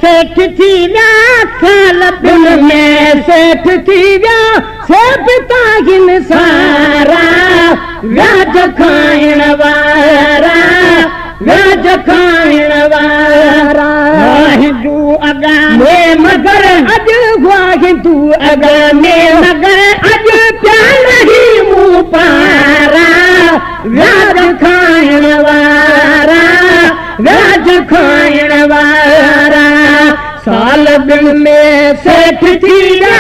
सेठ थी विया साल बिन में सेठ थी विया से पिता हिन सारा व्याज खाइण वारा व्याज खाइण वारा हिंदू अगा में मगर अॼु हुआ हिंदू अगा में मगर अॼु प्यार ही मुंह पारा व्याज खाइण वारा व्याज खाइण वारा साल बिन में सेठ थी विया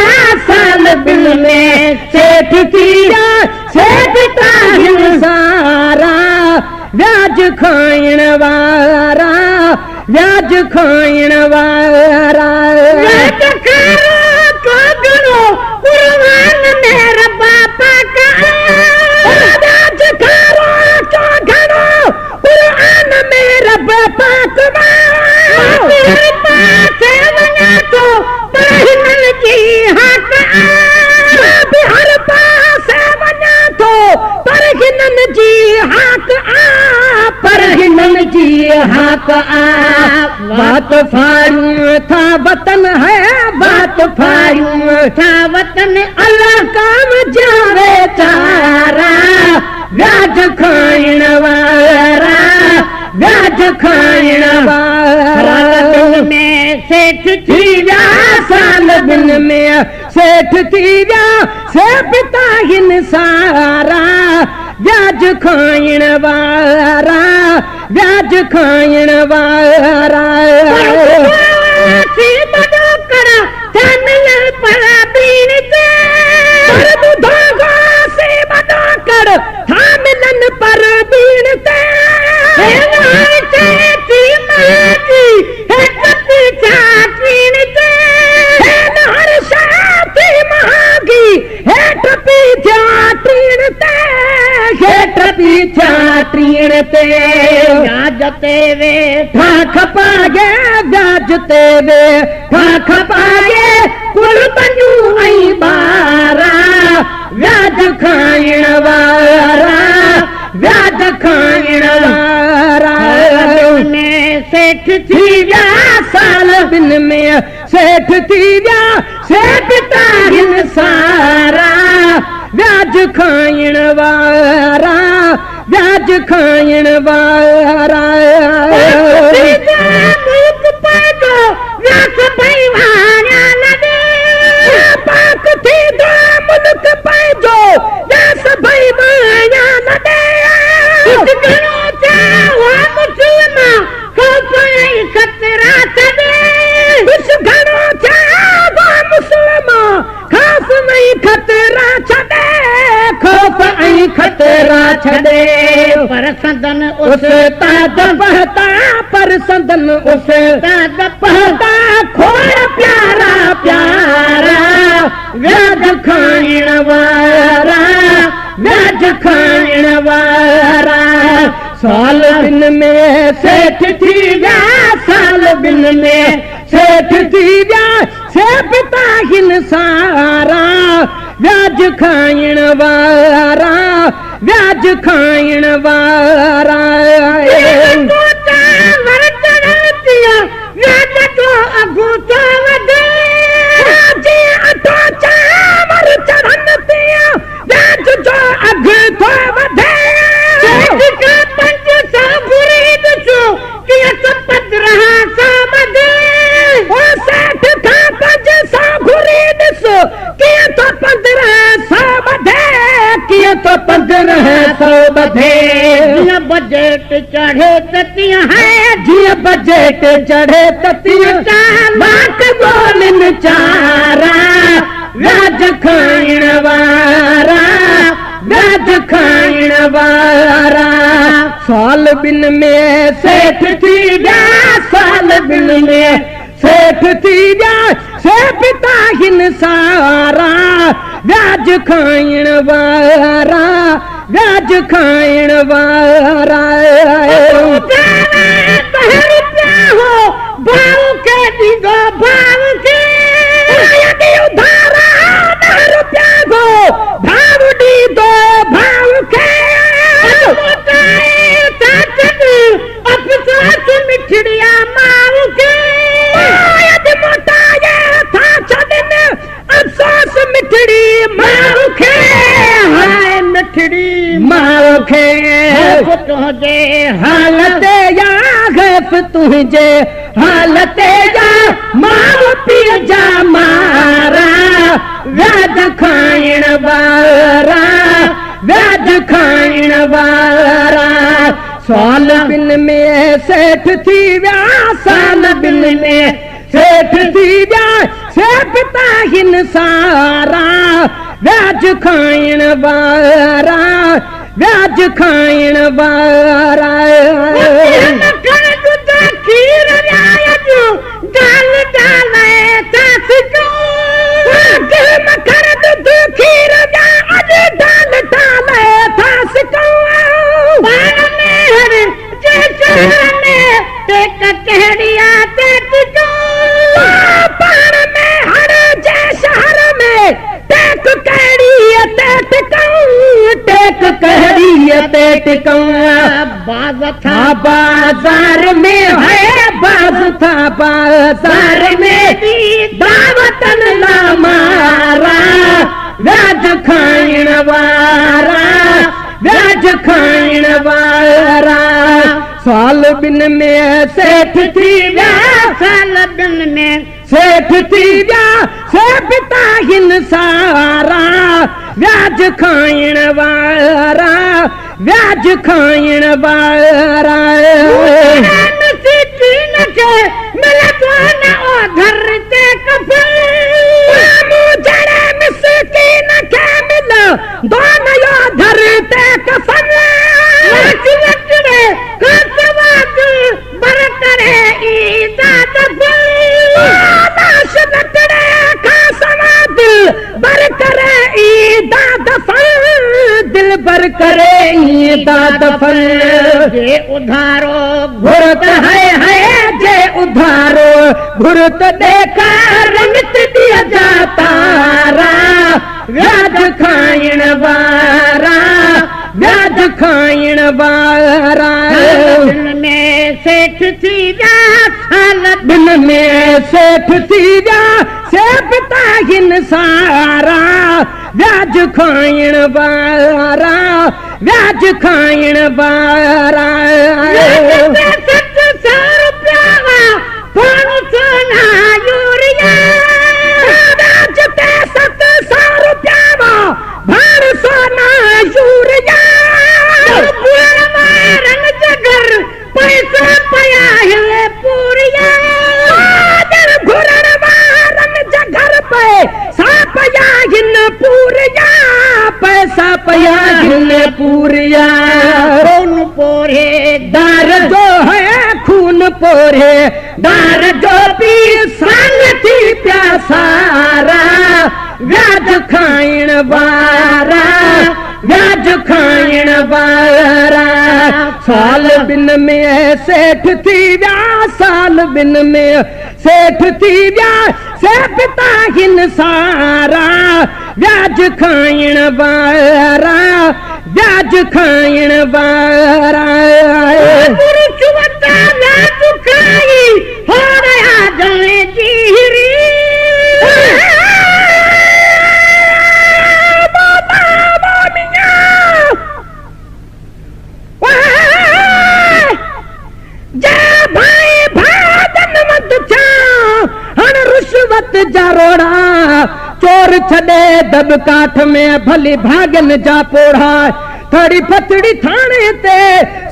साल बिन में सेठ थी विया से पिता हिन सारा व्याज खाइण वारा व्याज खाइण वारा व्याज खारो को घणो कुर्बान मेरा बापा का व्याज खारो को घणो कुर्बान मेरा बापा का तेरे पास वञा तो पर हिनन जी हक हर पास वञा तो पर हिनन जी हक पर हिनन जी हक बात फाड़ूं था वतन है बात फाड़ूं था वतन अल्लाह काम जावे तारा व्याज खाइण वारा व्याज खाइण वारा में सेठ थी विया साल बिन में सेठ थी विया से पिता हिन सारा व्याज खाइण वारा व्याज खाइण वारा पर बीण ते व्याज ते वेठा खपागे व्याज ते वेठा खपागे कुल बनूं ऐं ॿारा व्याज खाइण वारा व्याज खाइण वारा में सेठ थी विया साल बिन में सेठ थी विया से पिता हिन सारा व्याज खाइण वारा व्याज खाइण वारा मुल्क पैदो व्यास भईवाना लॾे पाक थींदो मुल्क पैदो व्यास भईवाना लॾे घणो चाहो मुस्लिम ख़ौफ़ ऐं ख़तरा छॾे घणो चाहो मुस्लिम ख़ौफ़ ऐं ख़तरा छॾे ख़ौफ़ ऐं ख़तरा छॾे पर संदन उस्ताद पढ़ता पर संदन उस्ताद पढ़ता खोड़ प्यारा प्यारा व्याज खाइण वारा व्याज खाइण वारा साल बिन में सेठ थी विया साल बिन में सेठ थी विया से पिता हिन सारा व्याज खाइण वारा व्याज खाइण वारा व्याज तो अगू तो वधे अठो चावर चढ़न पिया व्याज जो अघ तो वधे पंज सौ घुरी ॾिसो कीअं सपत रहा सा वधे सेठ खां 500 घुरी ॾिसो कीअं तो 1500 वधे कीअं तो 1500 वधे जीअं बजट चढ़े त तीअं है जीअं बजट चढ़े त तीअं लाख ॻोल्हिन चारा व्याज खाइण वारा व्याज खाइण वारा साल बिन में सेठ थी विया साल बिन में सेठ थी विया से पिता हिन सारा व्याज खाइण वारा व्याज खाइण वारा हो भाऊ के ॾींदो भाऊ के उधारा 10 रुपया गो भाऊ ॾींदो भाऊ के मिठड़िया माऊ के तोखे तुझे हालत या ग़ैब तुझे हालत या मां पीउ जा मारा व्याज खाइण वारा व्याज खाइण वारा साल बिन में सेठ थी विया साल बिन में सेठ थी विया से पिता हिन सारा व्याज खाइण वारा व्याज खाइण वारा खीर डाल डाले तस को मखण दूध खीर अज डाल डाले तस को पाण में जैसा में ते कचहरिया ते को पाण में हर जे शहर में टेक कहिड़ी टेक कहिड़ी टेक बाज़ था बाज़ार में है बाज़ था बाज़ार में दावतन ला मारा व्याज खाइण वारा व्याज खाइण वारा साल बिन में सेठ थी विया साल बिन में सेठ थी विया से पिता हिन सारा व्याज खाइण वारा व्याज खाइण वारा दिल बर करे दादफन जे उधारो घुरत है जे उधारो घुरत देखा रंगत दिया जाता व्याज खाइण वारा व्याज खाइण वारा में सेठ थी विया साल बिन में सेठ थी विया से पिता हिन सारा व्याज खाइण वारा व्याज खाइण वारा व्याज ते 700 रुपया भाड़ सोना यूरिया जगर पैसा पया हिले पूरिया घुरण वारन जगर पे सा पया हिन पूरिया पैसा पया हिन पूरिया खून पोरे दार जो है खून पोरे दार जो पी संग थी प्यासारा व्याज खाइण वारा व्याज खाइण वारा साल बिन में सेठ थी विया साल बिन में सेठ थी विया से पिता हिन सारा व्याज खाइण वारा व्याज खाइण वारा जारोड़ा चोर छड़े दब काठ में भली भागन जा पोड़ा थड़ी पतड़ी थाने ते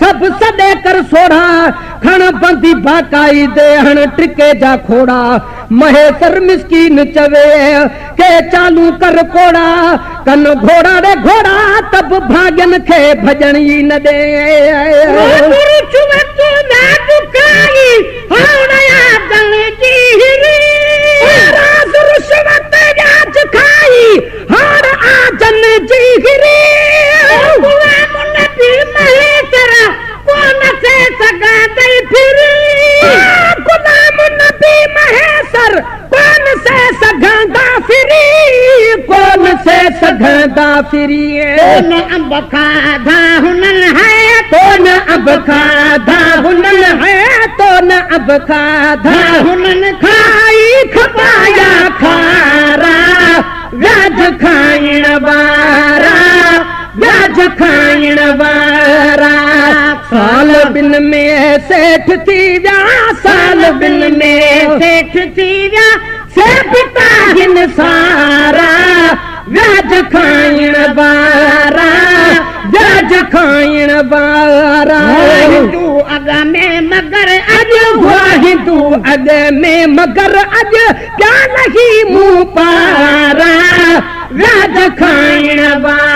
सब सदे कर सोड़ा खण बंदी बाकाई दे हण टिके जा खोड़ा महेसर मिस्कीन चवे के चालू कर कोड़ा कन घोड़ा रे घोड़ा तब भागन खे भजन ही न दे हर आजन जी गिरी कौन से सगा दई फिर गुलाम नबी महेसर कौन से सगांदा फिरी कौन से सगांदा फिरी कौन अंब खाधा हुनन है कौन अब खाधा हुनन है तो न अब खाधा हुनन खाई खपाया खारा व्याज खाइण वारा व्याज खाइण वारा बिन में सेठ थी विया साल बिन में सेठ थी विया से पिता हिन सारा व्याज खाइण बारा व्याज खाइण बारा हिंदू अग में मगर अॼु हुआ हिंदू अॻ में मगर अॼु क्या नहीं मुंह पारा व्याज खाइण बारा